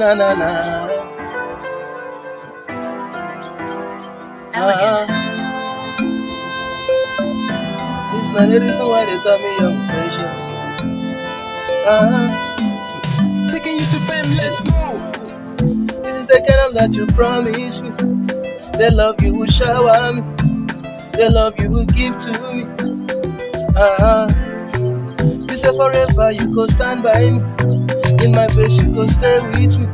na na na. This not the reason why they call me young patience. Taking you to fame, let's go. This is the kind of that you promise me. The love you will shower me, the love you will give to me. You say forever you go stand by me. In my bed you go stay with me,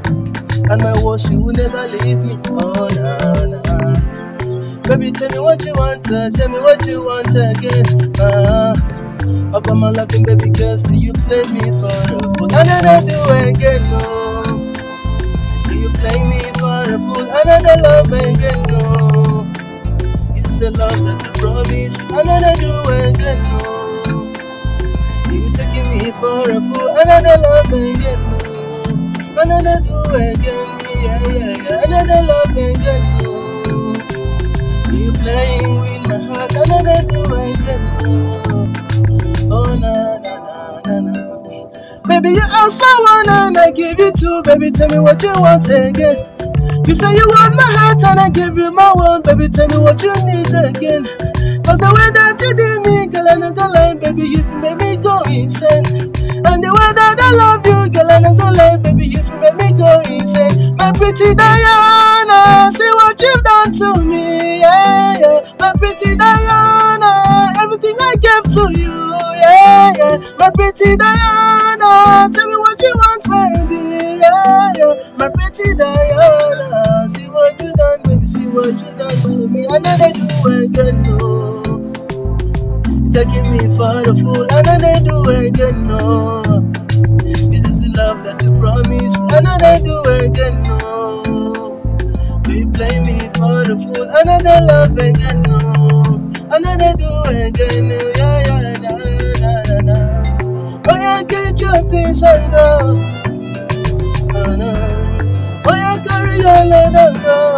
and my words you will never leave me. Oh na na. Baby, tell me what you want, tell me what you want again. Up on my loving baby girl, still you play me for a fool. Another do again, no. Do you play me for a fool? Another love again, no. Is it the love that you promised me? Another do again, no. You taking me for a fool? Another love again, no. Another do again, yeah, yeah, yeah. Another love again, no. You playing with my heart, another do again, no. Oh na na na na na. Baby, you ask for one and I give you two. Baby, tell me what you want again. You say you want my heart and I give you my one. Baby, tell me what you need again. Cause the way that you did me, girl, I know the line, baby, you made me go insane. And the way that I love you, girl, I know the line, baby, you made me go insane. My pretty Diana, see what you've done to me, yeah, yeah. My pretty Diana, everything I gave to you, yeah, yeah. My pretty Diana, tell me what you want, baby, yeah, yeah. My pretty Diana, see what you done, baby, see what you done to me. Another do again, no. Taking me for a fool, another do again, no. This is the love that you promised me, another do again, no. You play me for a fool, another love again, no. Another do again, no. Yeah, yeah, na, na, na, na. Oh, yeah, get your things and go. Oh, yeah, carry your load and go.